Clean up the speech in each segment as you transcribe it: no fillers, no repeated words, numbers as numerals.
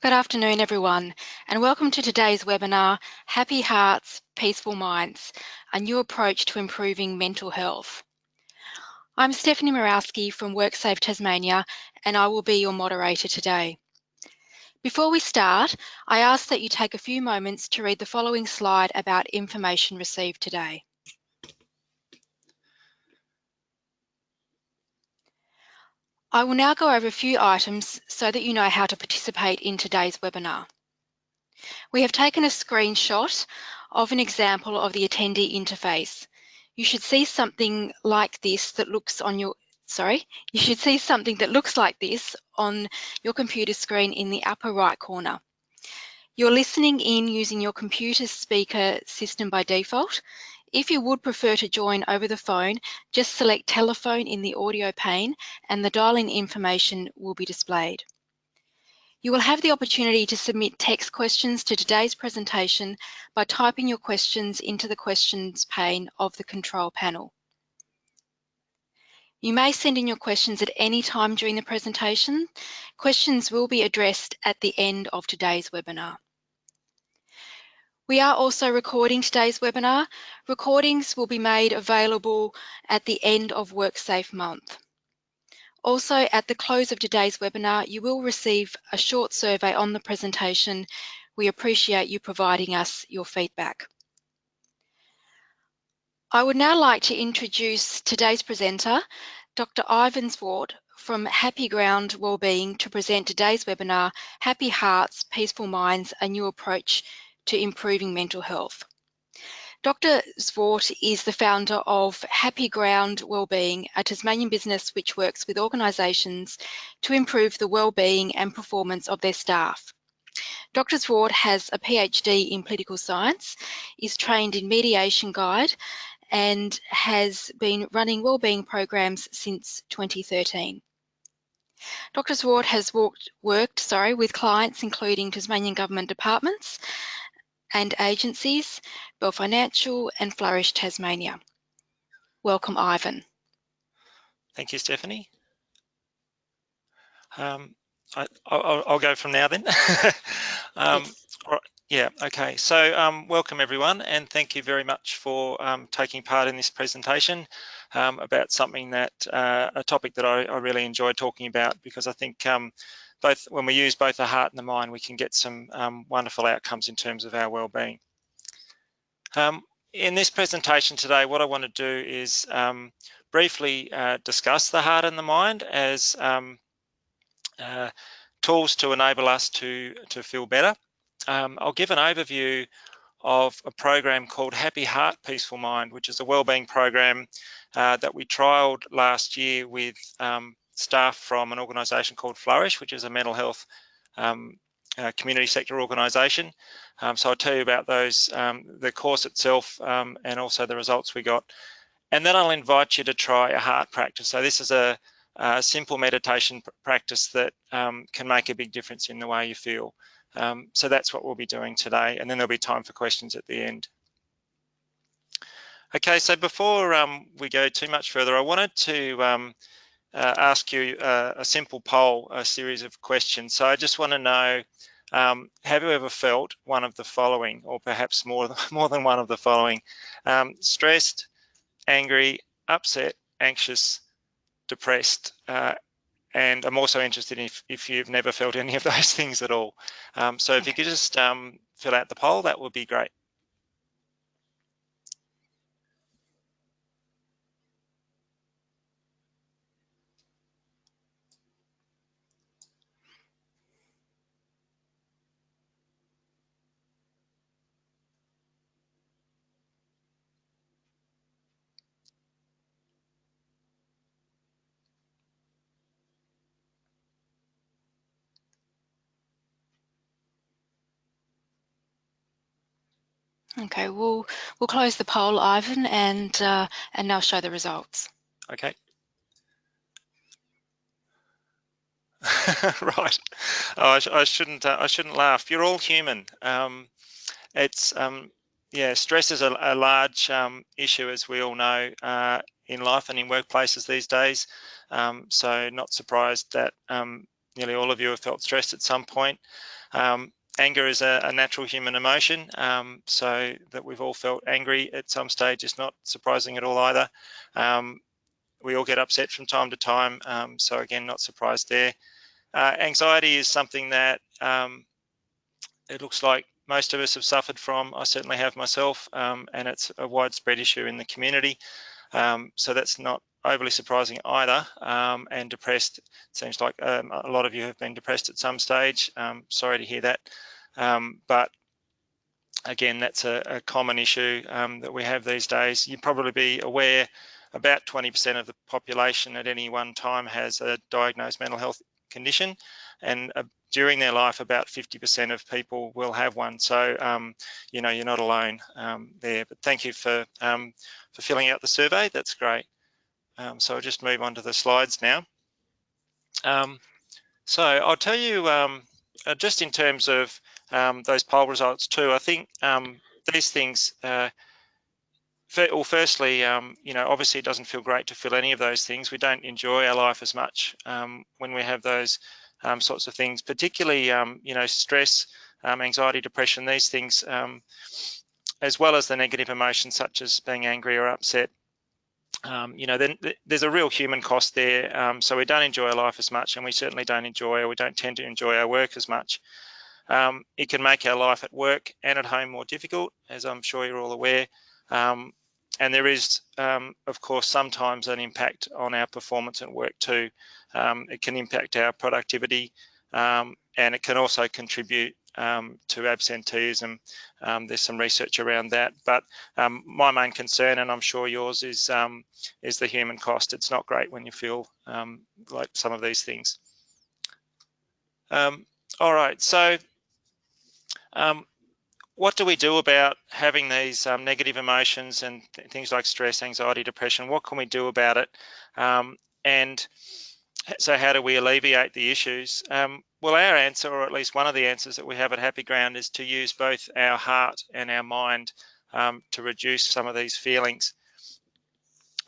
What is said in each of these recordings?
Good afternoon, everyone, and welcome to today's webinar, Happy Hearts, Peaceful Minds, a new approach to improving mental health. I'm Stephanie Morawski from WorkSafe Tasmania, and I will be your moderator today. Before we start, I ask that you take a few moments to read the following slide about information received today. I will now go over a few items so that you know how to participate in today's webinar. We have taken a screenshot of an example of the attendee interface. You should see something like this that looks on your, you should see something that looks like this on your computer screen in the upper right corner. You're listening in using your computer speaker system by default. If you would prefer to join over the phone, just select telephone in the audio pane and the dial-in information will be displayed. You will have the opportunity to submit text questions to today's presentation by typing your questions into the questions pane of the control panel. You may send in your questions at any time during the presentation. Questions will be addressed at the end of today's webinar. We are also recording today's webinar. Recordings will be made available at the end of WorkSafe Month. Also, at the close of today's webinar, you will receive a short survey on the presentation. We appreciate you providing us your feedback. I would now like to introduce today's presenter, Dr. Ivan Zwart from Happy Ground Wellbeing, to present today's webinar, Happy Hearts, Peaceful Minds, a new approach to improving mental health. Dr. Zwart is the founder of Happy Ground Wellbeing, a Tasmanian business which works with organisations to improve the wellbeing and performance of their staff. Dr. Zwart has a PhD in political science, is trained in mediation guide, and has been running wellbeing programs since 2013. Dr. Zwart has worked with clients including Tasmanian government departments and agencies, Bell Financial and Flourish Tasmania. Welcome, Ivan. Thank you, Stephanie. I'll go from now then. Yes. Yeah, okay. So welcome everyone, and thank you very much for taking part in this presentation about something that, a topic that I really enjoy talking about, because I think when we use both the heart and the mind, we can get some wonderful outcomes in terms of our well-being. In this presentation today, what I want to do is briefly discuss the heart and the mind as tools to enable us to feel better. I'll give an overview of a program called Happy Heart, Peaceful Mind, which is a wellbeing program that we trialled last year with staff from an organisation called Flourish, which is a mental health community sector organisation. So I'll tell you about those, the course itself, and also the results we got. And then I'll invite you to try a heart practice. So this is a simple meditation practice that can make a big difference in the way you feel. So that's what we'll be doing today, and then there'll be time for questions at the end. Okay, so before we go too much further, I wanted to ask you a simple poll, a series of questions. So I just want to know, have you ever felt one of the following, or perhaps more than one of the following? Stressed, angry, upset, anxious, depressed, and I'm also interested if you've never felt any of those things at all. So if you could just fill out the poll, that would be great. Okay, we'll close the poll, Ivan, and now show the results. Okay. Right. Oh, I shouldn't laugh. You're all human. Yeah, stress is a large issue, as we all know, in life and in workplaces these days. So not surprised that nearly all of you have felt stressed at some point. Anger is a natural human emotion, so that we've all felt angry at some stage is not surprising at all either. We all get upset from time to time, so again, not surprised there. Anxiety is something that it looks like most of us have suffered from. I certainly have myself, and it's a widespread issue in the community. So that's not overly surprising either. And depressed, seems like a lot of you have been depressed at some stage. Sorry to hear that. But again, that's a common issue that we have these days. You'd probably be aware about 20% of the population at any one time has a diagnosed mental health condition, and during their life, about 50% of people will have one. So, you know, you're not alone there. But thank you for filling out the survey. That's great. So I'll just move on to the slides now. So I'll tell you, just in terms of those poll results too, I think these things, firstly, you know, obviously it doesn't feel great to feel any of those things. We don't enjoy our life as much when we have those sorts of things, particularly, you know, stress, anxiety, depression, these things, as well as the negative emotions such as being angry or upset. You know, then there's a real human cost there. So we don't enjoy our life as much, and we certainly don't enjoy, or we don't tend to enjoy our work as much. It can make our life at work and at home more difficult, as I'm sure you're all aware. And there is, of course, sometimes an impact on our performance at work too. It can impact our productivity, and it can also contribute to absenteeism. There's some research around that, but my main concern, and I'm sure yours, is the human cost. It's not great when you feel like some of these things. All right, so what do we do about having these negative emotions and things like stress, anxiety, depression? What can we do about it? And so how do we alleviate the issues? Well, our answer, or at least one of the answers that we have at Happy Ground, is to use both our heart and our mind to reduce some of these feelings.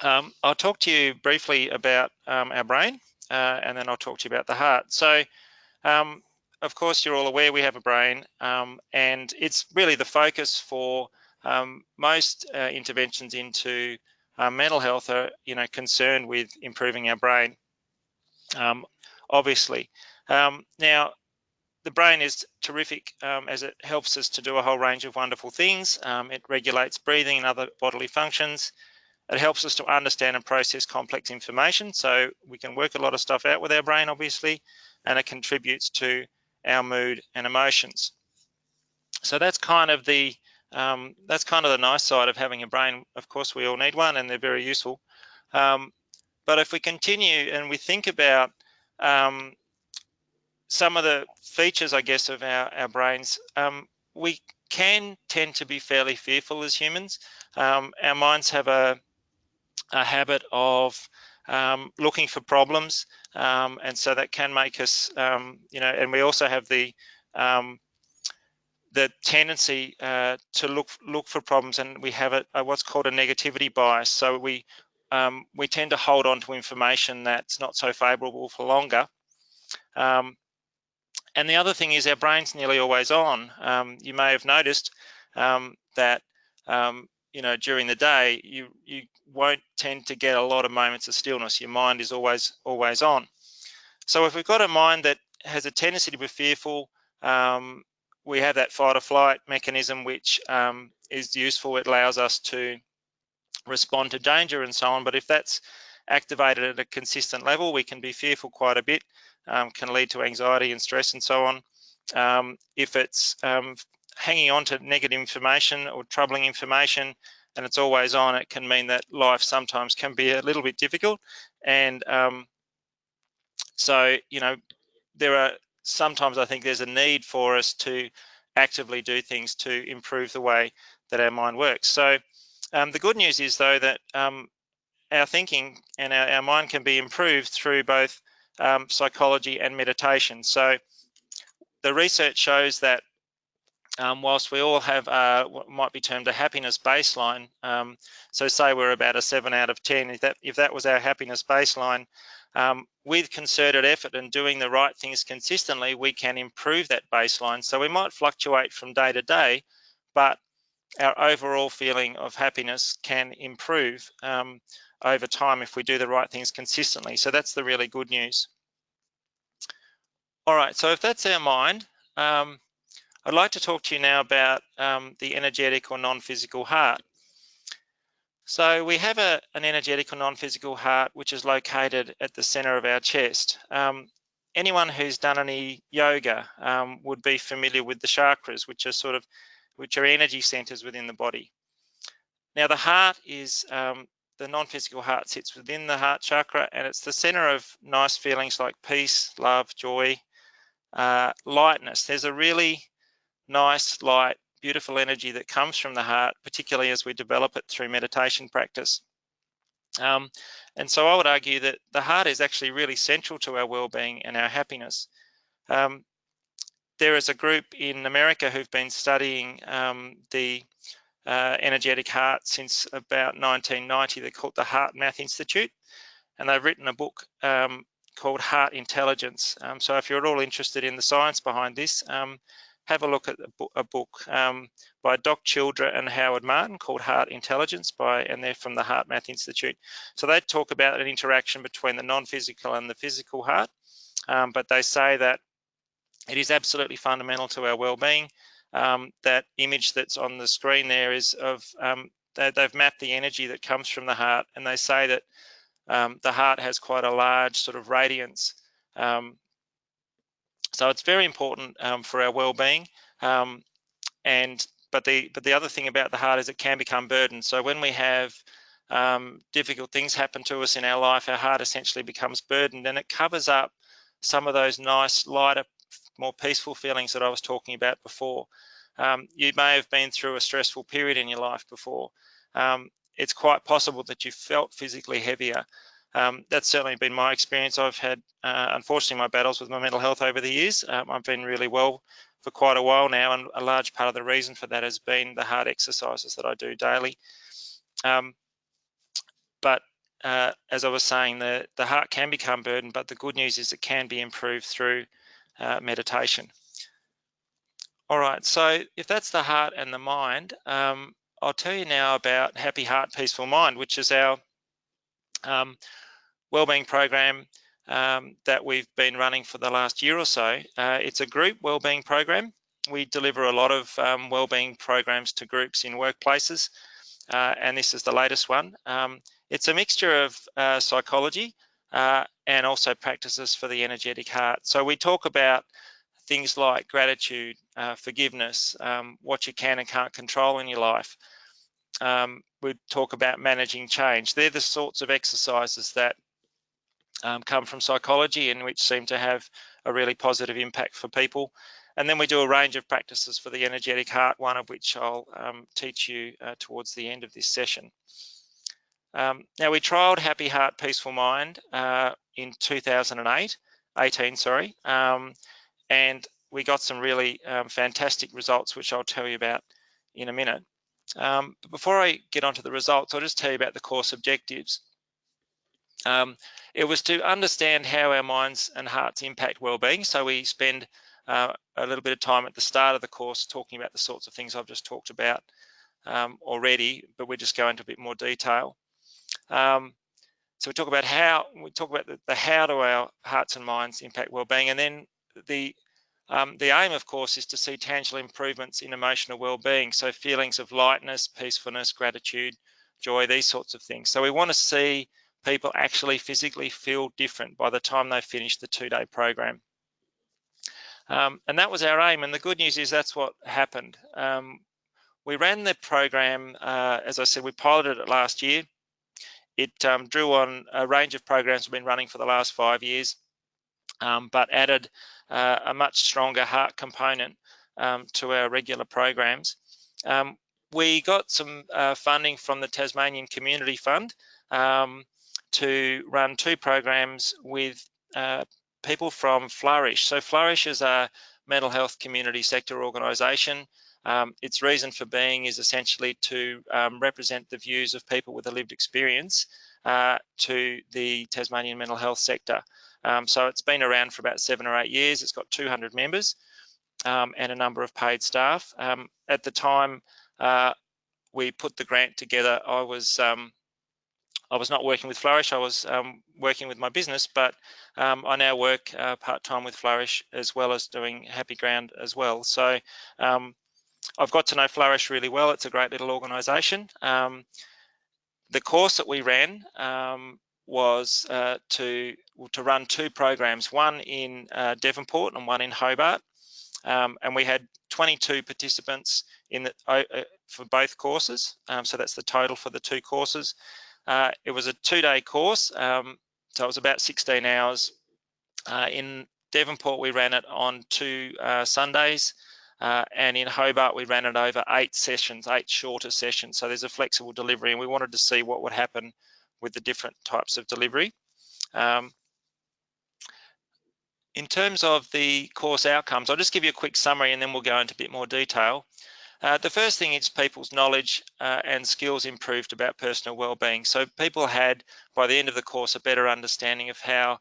I'll talk to you briefly about our brain, and then I'll talk to you about the heart. So, of course, you're all aware we have a brain, and it's really the focus for most interventions into mental health are, you know, concerned with improving our brain, obviously. Now, the brain is terrific as it helps us to do a whole range of wonderful things. It regulates breathing and other bodily functions. It helps us to understand and process complex information, so we can work a lot of stuff out with our brain, obviously, and it contributes to our mood and emotions. So that's kind of the nice side of having a brain. Of course, we all need one, and they're very useful. But if we continue and we think about some of the features, I guess, of our brains, we can tend to be fairly fearful as humans. Our minds have a habit of looking for problems, and so that can make us, you know, and we also have the tendency to look for problems, and we have what's called a negativity bias. So we tend to hold on to information that's not so favourable for longer. And the other thing is our brain's nearly always on. You may have noticed that you know, during the day you won't tend to get a lot of moments of stillness. Your mind is always on. So if we've got a mind that has a tendency to be fearful, we have that fight or flight mechanism, which is useful. It allows us to respond to danger and so on. But if that's activated at a consistent level, we can be fearful quite a bit, can lead to anxiety and stress and so on. If it's hanging on to negative information or troubling information and it's always on, it can mean that life sometimes can be a little bit difficult. And so, you know, there are sometimes, I think there's a need for us to actively do things to improve the way that our mind works. So the good news is, though, that our thinking and our mind can be improved through both psychology and meditation. So the research shows that whilst we all have what might be termed a happiness baseline, so say we're about a 7 out of 10, if that was our happiness baseline, With concerted effort and doing the right things consistently, we can improve that baseline. So we might fluctuate from day to day, but our overall feeling of happiness can improve over time if we do the right things consistently. So that's the really good news. All right, so if that's our mind, I'd like to talk to you now about the energetic or non-physical heart. So we have an energetic or non-physical heart which is located at the center of our chest. Anyone who's done any yoga would be familiar with the chakras, which are energy centers within the body. Now the heart is, the non-physical heart sits within the heart chakra, and it's the center of nice feelings like peace, love, joy, lightness. There's a really nice, light, beautiful energy that comes from the heart, particularly as we develop it through meditation practice. And so I would argue that the heart is actually really central to our well-being and our happiness. There is a group in America who've been studying the energetic heart since about 1990. They're called the Heart Math Institute, and they've written a book called Heart Intelligence. So if you're at all interested in the science behind this, have a look at a book by Doc Childra and Howard Martin called Heart Intelligence, and they're from the Heart Math Institute. So they talk about an interaction between the non-physical and the physical heart, but they say that it is absolutely fundamental to our well-being. That image that's on the screen there is of, they've mapped the energy that comes from the heart, and they say that the heart has quite a large sort of radiance. So it's very important for our well-being. But the other thing about the heart is it can become burdened. So when we have difficult things happen to us in our life, our heart essentially becomes burdened, and it covers up some of those nice, lighter, more peaceful feelings that I was talking about before. You may have been through a stressful period in your life before. It's quite possible that you felt physically heavier. That's certainly been my experience. I've had, unfortunately, my battles with my mental health over the years. I've been really well for quite a while now, and a large part of the reason for that has been the heart exercises that I do daily. But as I was saying, the heart can become burdened, but the good news is it can be improved through meditation. All right, so if that's the heart and the mind, I'll tell you now about Happy Heart, Peaceful Mind, which is our wellbeing program that we've been running for the last year or so. It's a group wellbeing program. We deliver a lot of wellbeing programs to groups in workplaces, and this is the latest one. It's a mixture of psychology and also practices for the energetic heart. So we talk about things like gratitude, forgiveness, what you can and can't control in your life. We talk about managing change. They're the sorts of exercises that come from psychology and which seem to have a really positive impact for people. And then we do a range of practices for the energetic heart, one of which I'll teach you towards the end of this session. Now we trialled Happy Heart, Peaceful Mind in 2018, and we got some really fantastic results, which I'll tell you about in a minute. But before I get onto the results, I'll just tell you about the course objectives. It was to understand how our minds and hearts impact well-being. So we spend a little bit of time at the start of the course talking about the sorts of things I've just talked about already, but we'll just go into a bit more detail. So we talk about the how do our hearts and minds impact well-being, and then the aim, of course, is to see tangible improvements in emotional well-being. So feelings of lightness, peacefulness, gratitude, joy, these sorts of things. So we want to see people actually physically feel different by the time they finish the 2-day program. And that was our aim. And the good news is that's what happened. We ran the program, as I said, we piloted it last year. It drew on a range of programs we've been running for the last 5 years, but added a much stronger heart component to our regular programs. We got some funding from the Tasmanian Community Fund to run 2 programs with people from Flourish. So Flourish is a mental health community sector organisation. Its reason for being is essentially to represent the views of people with a lived experience to the Tasmanian mental health sector. So it's been around for about 7 or 8 years. It's got 200 members and a number of paid staff. At the time we put the grant together, I was not working with Flourish. I was working with my business, but I now work part-time with Flourish as well as doing Happy Ground as well. So I've got to know Flourish really well. It's a great little organisation. The course that we ran was to run 2 programs, one in Devonport and one in Hobart. And we had 22 participants in for both courses. So that's the total for the 2 courses. It was a 2-day course, so it was about 16 hours. In Devonport, we ran it on 2 Sundays, and in Hobart, we ran it over 8 sessions, 8 shorter sessions. So there's a flexible delivery, and we wanted to see what would happen with the different types of delivery. In terms of the course outcomes, I'll just give you a quick summary and then we'll go into a bit more detail. The first thing is people's knowledge and skills improved about personal wellbeing. So people had, by the end of the course, a better understanding of how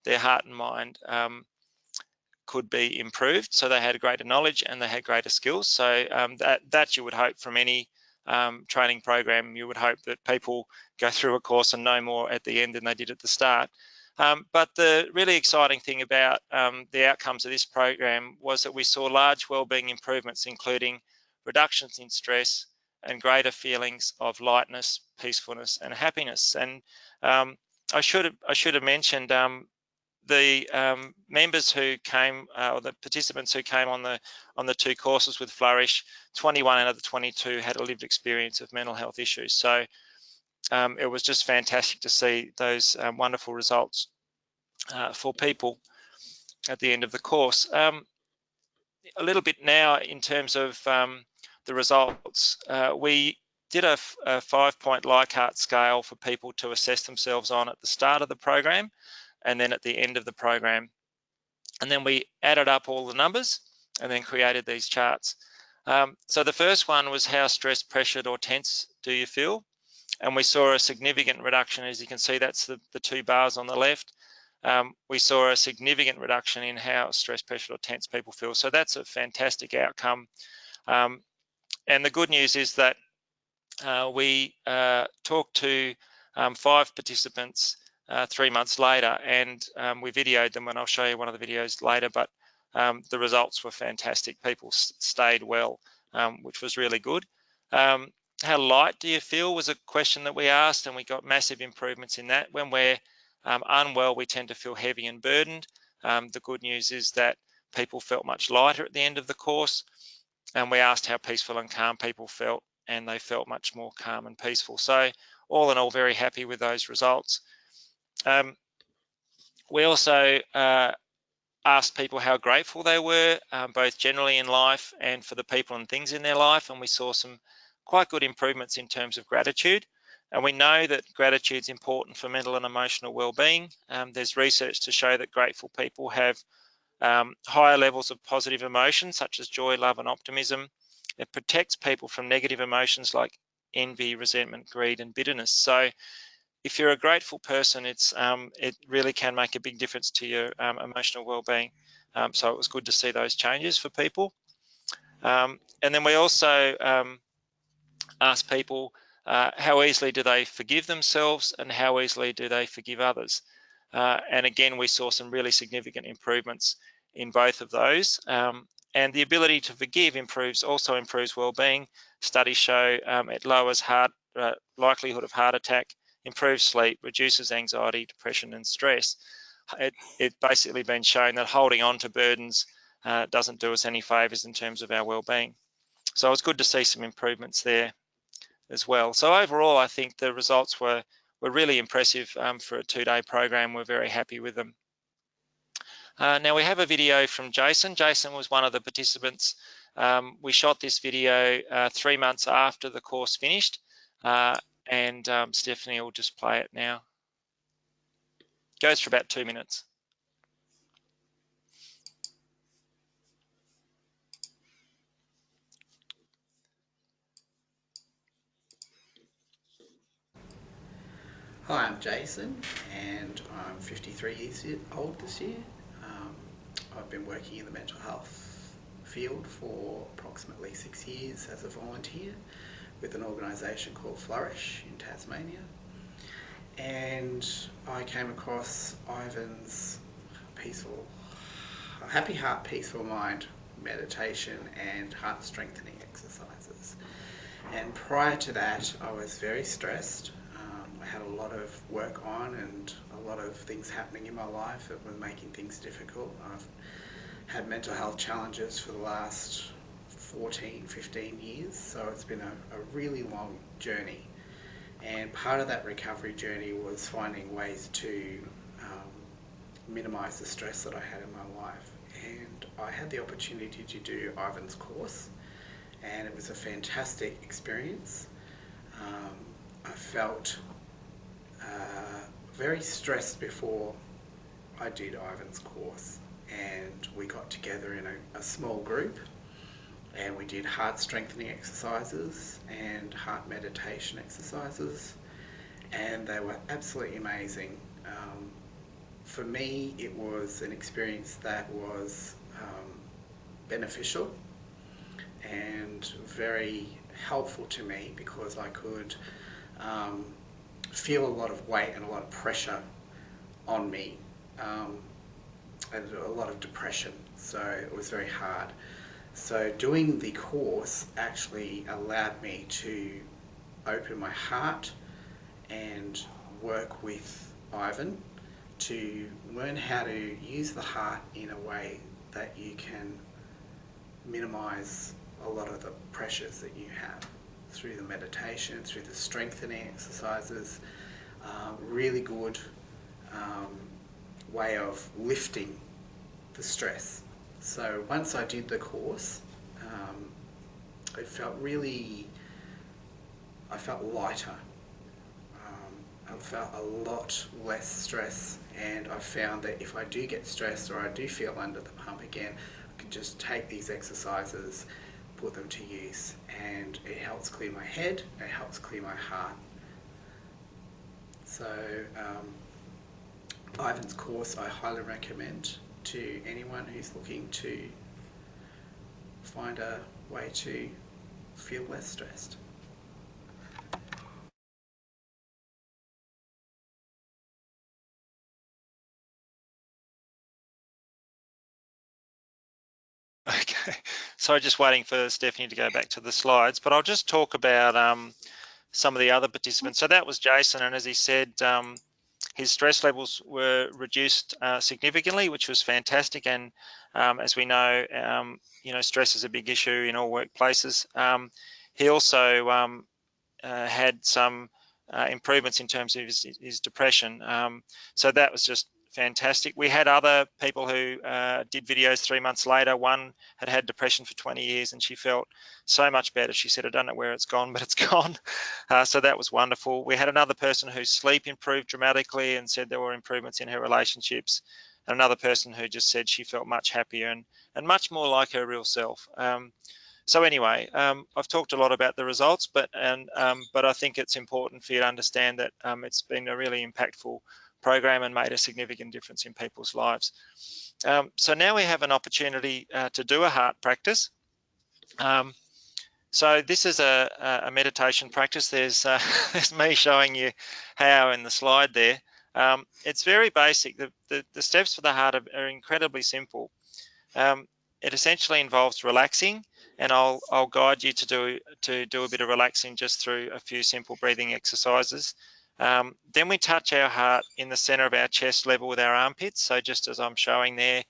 their heart and mind could be improved. So they had greater knowledge and they had greater skills. So that you would hope from any training program, you would hope that people go through a course and know more at the end than they did at the start. But the really exciting thing about the outcomes of this program was that we saw large wellbeing improvements, including reductions in stress and greater feelings of lightness, peacefulness, and happiness. And I should have mentioned the members who came, or the participants who came on the 2 courses with Flourish, 21 out of the 22 had a lived experience of mental health issues. So it was just fantastic to see those wonderful results for people at the end of the course. A little bit now in terms of the results. We did a 5-point Likert scale for people to assess themselves on at the start of the program and then at the end of the program. And then we added up all the numbers and then created these charts. So the first one was how stressed, pressured or tense do you feel? And we saw a significant reduction. As you can see, that's the 2 bars on the left. We saw a significant reduction in how stressed, pressured or tense people feel. So that's a fantastic outcome. And the good news is that we talked to 5 participants 3 months later, and we videoed them, and I'll show you one of the videos later, but the results were fantastic. People stayed well, which was really good. How light do you feel was a question that we asked, and we got massive improvements in that. When we're unwell, we tend to feel heavy and burdened. The good news is that people felt much lighter at the end of the course, and we asked how peaceful and calm people felt, and they felt much more calm and peaceful. So all in all, very happy with those results. We also asked people how grateful they were, both generally in life and for the people and things in their life, and we saw some quite good improvements in terms of gratitude. And we know that gratitude is important for mental and emotional well-being. There's research to show that grateful people have higher levels of positive emotions such as joy, love and optimism. It protects people from negative emotions like envy, resentment, greed and bitterness. So if you're a grateful person, it really can make a big difference to your emotional well-being. So it was good to see those changes for people. And then we also asked people how easily do they forgive themselves and how easily do they forgive others. And again, we saw some really significant improvements in both of those. And the ability to forgive also improves well-being. Studies show it lowers likelihood of heart attack, improves sleep, reduces anxiety, depression and stress. It's basically been shown that holding on to burdens doesn't do us any favours in terms of our well-being. So it's good to see some improvements there as well. So overall, I think the results were really impressive for a 2-day program. We're very happy with them. Now we have a video from Jason. Jason was one of the participants. We shot this video 3 months after the course finished, and Stephanie will just play it now. Goes for about 2 minutes. Hi, I'm Jason and I'm 53 years old this year. I've been working in the mental health field for approximately 6 years as a volunteer with an organisation called Flourish in Tasmania. And I came across Ivan's Happy Heart, Peaceful Mind meditation and heart strengthening exercises. And prior to that, I was very stressed. I had a lot of work on and a lot of things happening in my life that were making things difficult. I've had mental health challenges for the last 14, 15 years, so it's been a really long journey. And part of that recovery journey was finding ways to minimise the stress that I had in my life. And I had the opportunity to do Ivan's course, and it was a fantastic experience. I felt very stressed before I did Ivan's course, and we got together in a small group and we did heart strengthening exercises and heart meditation exercises, and they were absolutely amazing. For me, it was an experience that was beneficial and very helpful to me because I could feel a lot of weight and a lot of pressure on me, and a lot of depression, so it was very hard. So doing the course actually allowed me to open my heart and work with Ivan to learn how to use the heart in a way that you can minimise a lot of the pressures that you have through the meditation, through the strengthening exercises. Really good way of lifting the stress. So once I did the course, it felt really, I felt lighter. I felt a lot less stress, and I found that if I do get stressed or I do feel under the pump again, I can just take these exercises, put them to use, and it helps clear my head, it helps clear my heart. So Ivan's course I highly recommend to anyone who's looking to find a way to feel less stressed. Okay, so just waiting for Stephanie to go back to the slides, but I'll just talk about some of the other participants. So that was Jason, and as he said, his stress levels were reduced significantly, which was fantastic. And as we know, stress is a big issue in all workplaces. He also had some improvements in terms of his depression. So that was just fantastic. We had other people who did videos 3 months later. One had had depression for 20 years and she felt so much better. She said, I don't know where it's gone, but it's gone. So that was wonderful. We had another person whose sleep improved dramatically and said there were improvements in her relationships. And another person who just said she felt much happier and much more like her real self. So anyway, I've talked a lot about the results, but I think it's important for you to understand that it's been a really impactful program and made a significant difference in people's lives. So now we have an opportunity to do a heart practice. So this is a meditation practice. There's me showing you how in the slide there. It's very basic. The steps for the heart are incredibly simple. It essentially involves relaxing, and I'll guide you to do a bit of relaxing just through a few simple breathing exercises. Then we touch our heart in the center of our chest level with our armpits, so just as I'm showing there.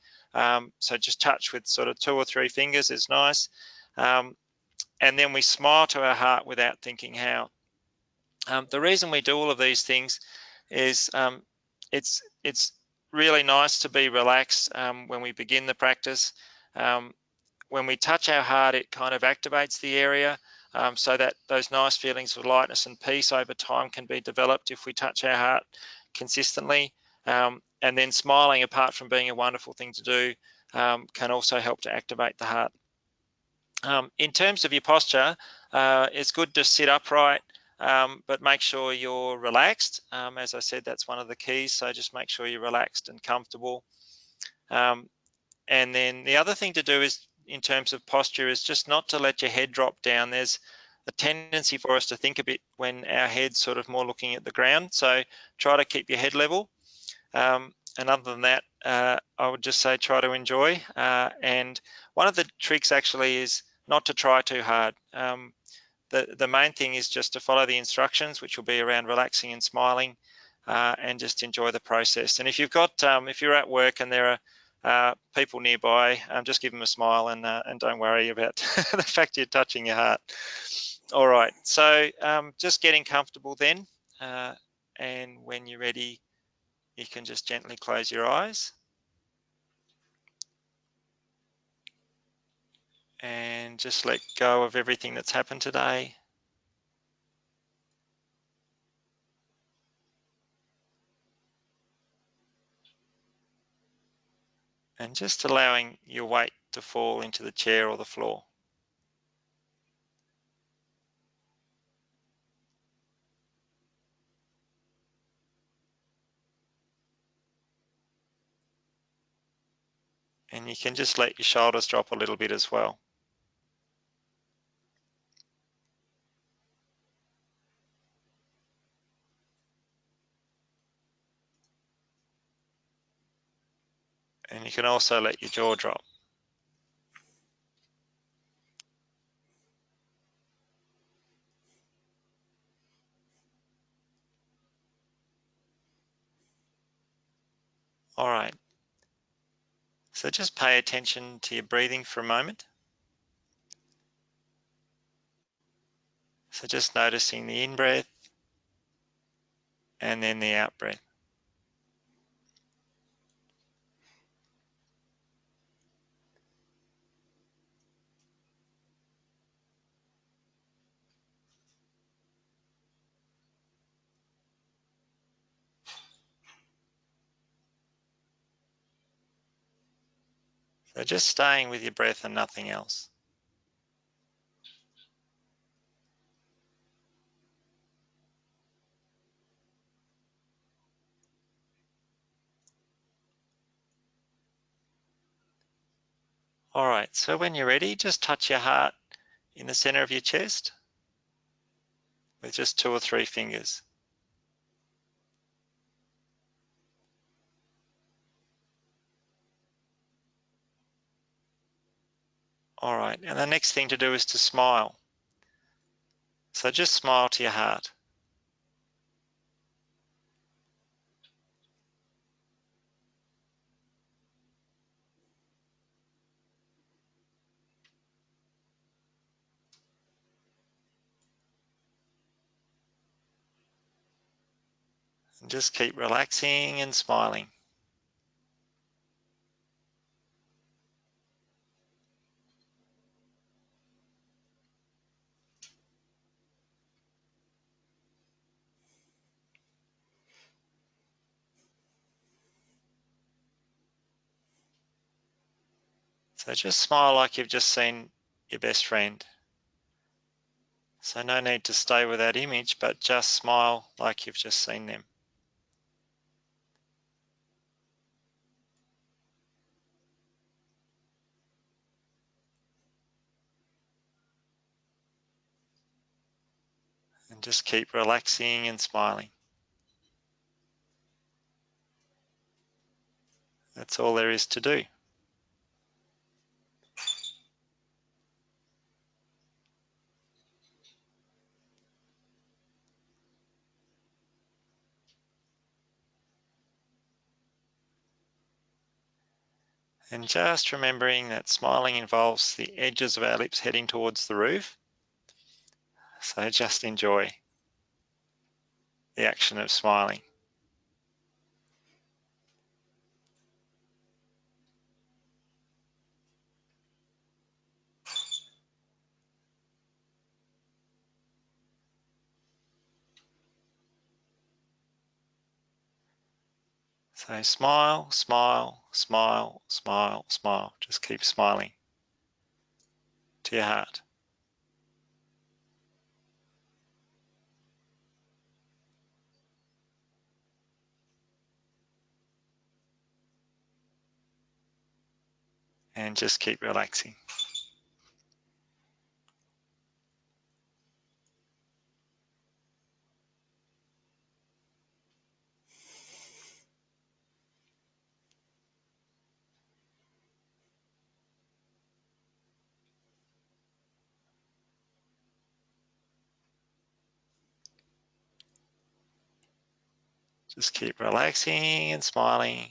So just touch with sort of 2 or 3 fingers is nice. And then we smile to our heart without thinking how. The reason we do all of these things is it's really nice to be relaxed when we begin the practice. When we touch our heart, it kind of activates the area so that those nice feelings of lightness and peace over time can be developed if we touch our heart consistently. And then smiling, apart from being a wonderful thing to do, can also help to activate the heart. In terms of your posture, it's good to sit upright but make sure you're relaxed. As I said, that's one of the keys, so just make sure you're relaxed and comfortable. And then the other thing to do is, in terms of posture, is just not to let your head drop down. There's a tendency for us to think a bit when our head's sort of more looking at the ground, so try to keep your head level. And other than that, I would just say try to enjoy. And one of the tricks actually is not to try too hard. The main thing is just to follow the instructions, which will be around relaxing and smiling, and just enjoy the process. And if you've got, if you're at work and there are people nearby, just give them a smile and don't worry about the fact you're touching your heart. All right, so just getting comfortable then, and when you're ready, you can just gently close your eyes and just let go of everything that's happened today. And just allowing your weight to fall into the chair or the floor. And you can just let your shoulders drop a little bit as well. And you can also let your jaw drop. All right. So just pay attention to your breathing for a moment. So just noticing the in-breath and then the out-breath. So just staying with your breath and nothing else. All right, so when you're ready, just touch your heart in the center of your chest with just 2 or 3 fingers. All right, and the next thing to do is to smile. So just smile to your heart. And just keep relaxing and smiling. So just smile like you've just seen your best friend. So no need to stay with that image, but just smile like you've just seen them. And just keep relaxing and smiling. That's all there is to do. And just remembering that smiling involves the edges of our lips heading towards the roof. So just enjoy the action of smiling. So smile, smile, smile, smile, smile. Just keep smiling to your heart. and just keep relaxing. Just keep relaxing and smiling,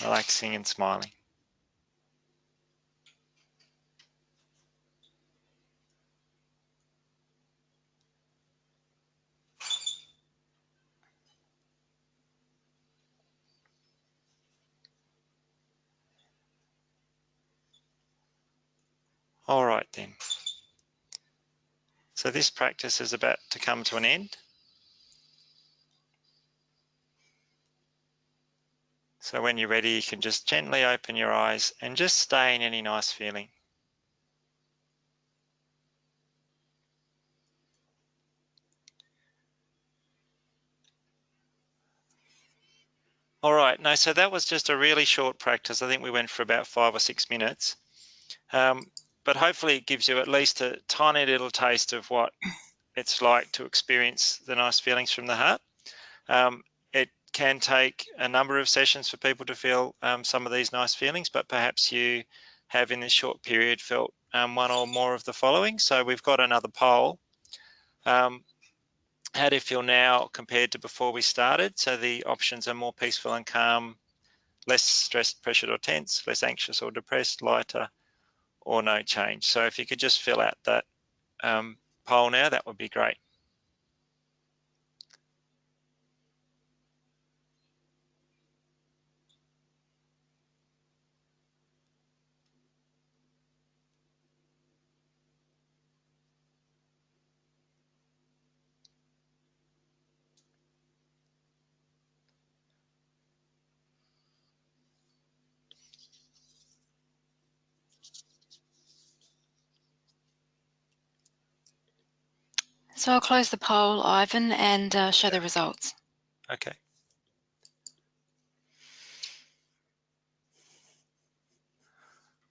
relaxing and smiling. All right then. So this practice is about to come to an end. So when you're ready, you can just gently open your eyes and just stay in any nice feeling. All right, no, so that was just a really short practice. I think we went for about 5 or 6 minutes. But hopefully it gives you at least a tiny little taste of what it's like to experience the nice feelings from the heart. It can take a number of sessions for people to feel some of these nice feelings, but perhaps you have in this short period felt one or more of the following. So we've got another poll. How do you feel now compared to before we started? So the options are more peaceful and calm, less stressed, pressured or tense, less anxious or depressed, lighter, or no change. So if you could just fill out that poll now, that would be great. So I'll close the poll, Ivan, and show the results. Okay.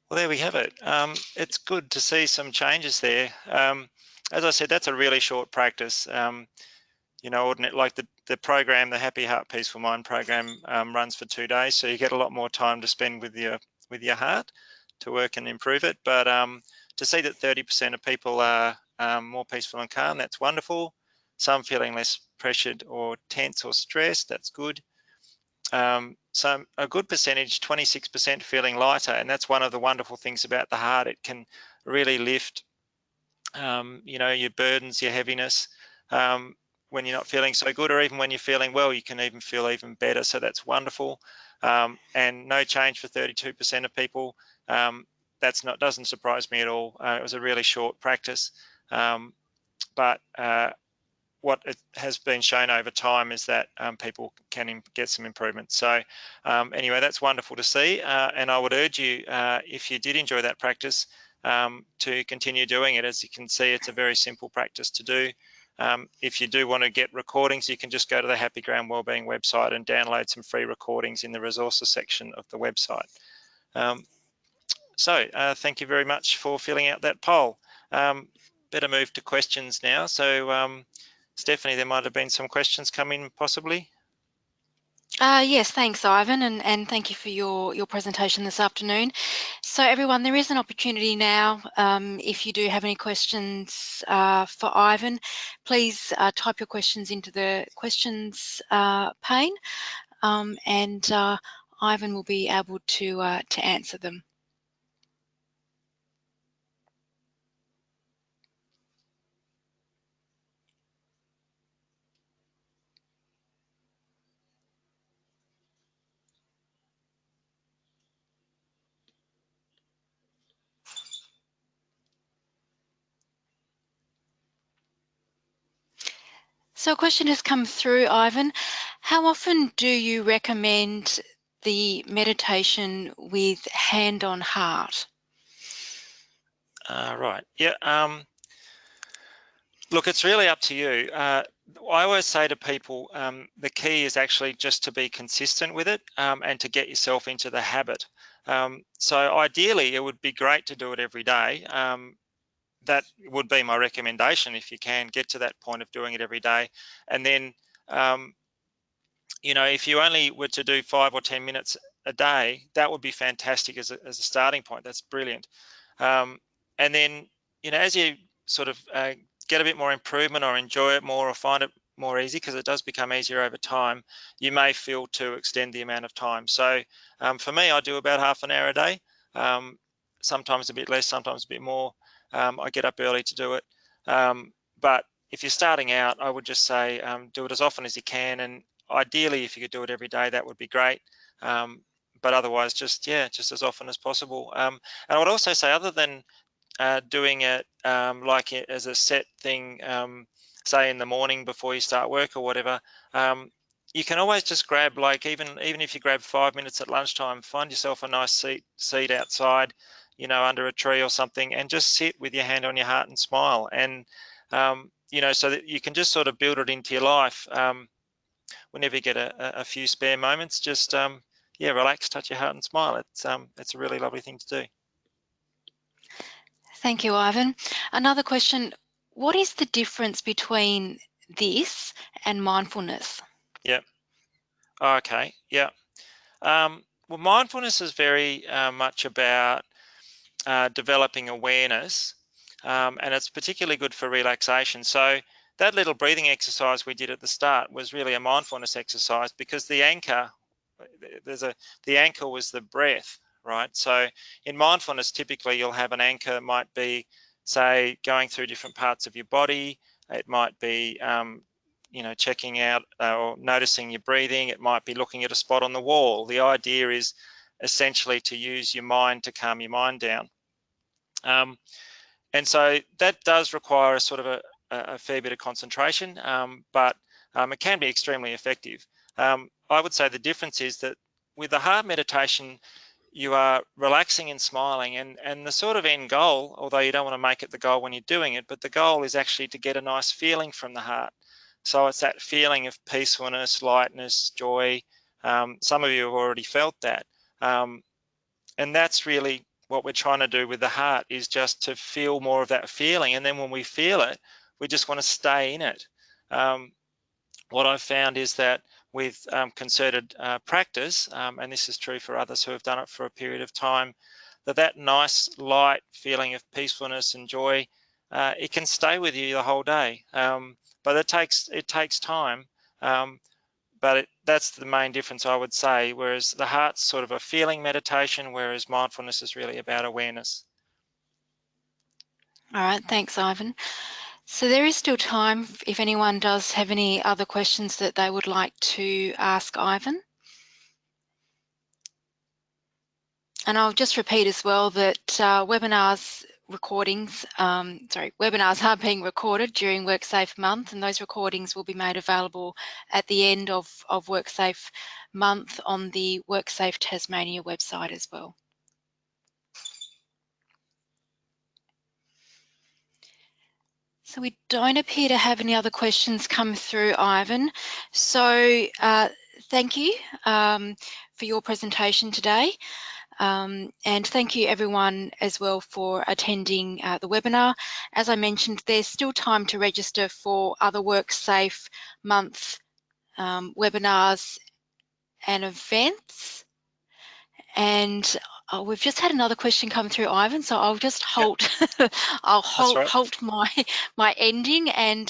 Well, there we have it. It's good to see some changes there. As I said, that's a really short practice. You know, like the program, the Happy Heart Peaceful Mind program runs for 2 days, so you get a lot more time to spend with your heart to work and improve it. But to see that 30% of people are more peaceful and calm, that's wonderful. Some feeling less pressured or tense or stressed, that's good. So a good percentage, 26%, feeling lighter, and that's one of the wonderful things about the heart. It can really lift, you know, your burdens, your heaviness. When you're not feeling so good, or even when you're feeling well, you can even feel even better. So that's wonderful. And no change for 32% of people. Doesn't surprise me at all. It was a really short practice, but what it has been shown over time is that people can get some improvement. So anyway, that's wonderful to see. And I would urge you, if you did enjoy that practice, to continue doing it. As you can see, it's a very simple practice to do. If you do want to get recordings, you can just go to the Happy Ground Wellbeing website and download some free recordings in the resources section of the website. Thank you very much for filling out that poll. Better move to questions now. So Stephanie, there might have been some questions coming possibly. Yes, thanks, Ivan, and thank you for your presentation this afternoon. So everyone, there is an opportunity now. If you do have any questions for Ivan, please type your questions into the questions pane, and Ivan will be able to answer them. So a question has come through, Ivan. How often do you recommend the meditation with hand on heart? Right. Yeah. Look, it's really up to you. I always say to people, the key is actually just to be consistent with it and to get yourself into the habit. So ideally, it would be great to do it every day. That would be my recommendation if you can get to that point of doing it every day. And then, you know, if you only were to do 5 or 10 minutes a day, that would be fantastic as a starting point. That's brilliant. And then, you know, as you sort of get a bit more improvement or enjoy it more or find it more easy, because it does become easier over time, you may feel to extend the amount of time. So for me, I do about half an hour a day, sometimes a bit less, sometimes a bit more. I get up early to do it. But if you're starting out, I would just say do it as often as you can, and ideally if you could do it every day, that would be great. But otherwise, just as often as possible. And I would also say, other than doing it like it as a set thing, say in the morning before you start work or whatever, you can always just grab, like, even if you grab 5 minutes at lunchtime, find yourself a nice seat outside, you know, under a tree or something, and just sit with your hand on your heart and smile. And you know, so that you can just sort of build it into your life. Whenever you get a few spare moments, just relax, touch your heart and smile. It's a really lovely thing to do. Thank you, Ivan. Another question, what is the difference between this and mindfulness? Yeah. Okay. Yeah. Well, mindfulness is very much about developing awareness, and it's particularly good for relaxation. So that little breathing exercise we did at the start was really a mindfulness exercise, because the anchor was the breath, right? So in mindfulness, typically you'll have an anchor. It might be, say, going through different parts of your body. It might be you know, checking out or noticing your breathing. It might be looking at a spot on the wall. The idea is essentially to use your mind to calm your mind down. And so that does require a sort of a fair bit of concentration, but it can be extremely effective. I would say the difference is that with the heart meditation, you are relaxing and smiling, and the sort of end goal, although you don't want to make it the goal when you're doing it, but the goal is actually to get a nice feeling from the heart. So it's that feeling of peacefulness, lightness, joy. Some of you have already felt that. And that's really what we're trying to do with the heart, is just to feel more of that feeling. And then when we feel it, we just want to stay in it. What I've found is that with concerted practice, and this is true for others who have done it for a period of time, that nice light feeling of peacefulness and joy, it can stay with you the whole day. But it takes time. But that's the main difference, I would say, whereas the heart's sort of a feeling meditation, whereas mindfulness is really about awareness. All right, thanks, Ivan. So there is still time if anyone does have any other questions that they would like to ask Ivan. And I'll just repeat as well that webinars are being recorded during WorkSafe Month, and those recordings will be made available at the end of WorkSafe Month on the WorkSafe Tasmania website as well. So we don't appear to have any other questions come through, Ivan. So thank you for your presentation today. And thank you everyone as well for attending the webinar. As I mentioned, there's still time to register for other WorkSafe Month webinars and events. And we've just had another question come through, Ivan, so I'll just halt. Yep. I'll Right. halt my ending and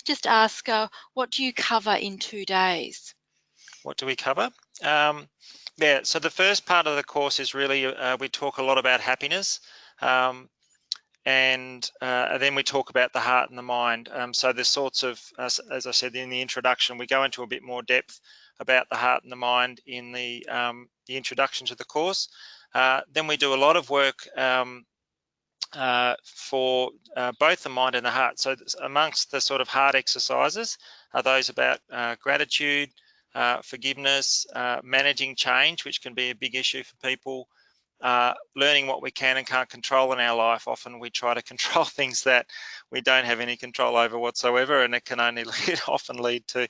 just ask, what do you cover in 2 days? What do we cover? Yeah, so the first part of the course is really, we talk a lot about happiness, and then we talk about the heart and the mind. So there's sorts of, as I said in the introduction, we go into a bit more depth about the heart and the mind in the introduction to the course. Then we do a lot of work for both the mind and the heart. So amongst the sort of heart exercises are those about gratitude, forgiveness, managing change, which can be a big issue for people, learning what we can and can't control in our life. Often we try to control things that we don't have any control over whatsoever, and it can only often lead to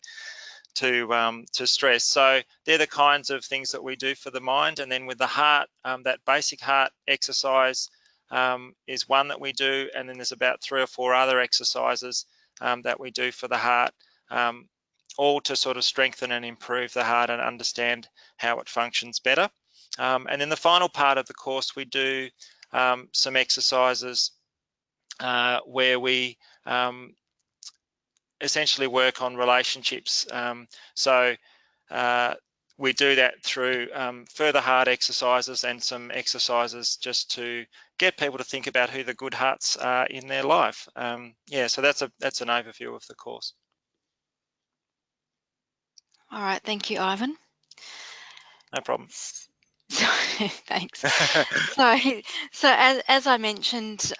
stress. So they're the kinds of things that we do for the mind. And then with the heart, that basic heart exercise is one that we do, and then there's about 3 or 4 other exercises that we do for the heart, all to sort of strengthen and improve the heart and understand how it functions better. And then the final part of the course, we do some exercises where we essentially work on relationships. So we do that through further heart exercises and some exercises just to get people to think about who the good hearts are in their life. Yeah, so that's an overview of the course. All right, thank you, Ivan. No problem. So, thanks. So as I mentioned,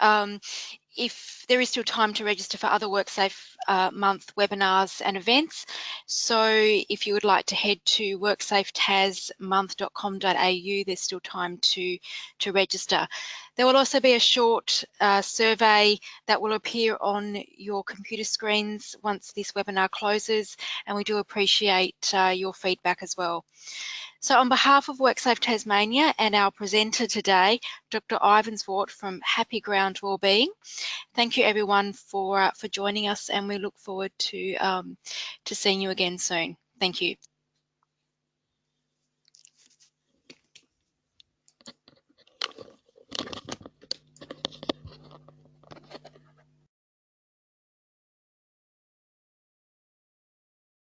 if there is still time to register for other WorkSafe Month webinars and events. So if you would like to head to worksafetasmonth.com.au, there's still time to register. There will also be a short survey that will appear on your computer screens once this webinar closes, and we do appreciate your feedback as well. So on behalf of WorkSafe Tasmania and our presenter today, Dr. Ivan Zwart from Happy Ground Wellbeing, thank you everyone for joining us, and we look forward to seeing you again soon. Thank you.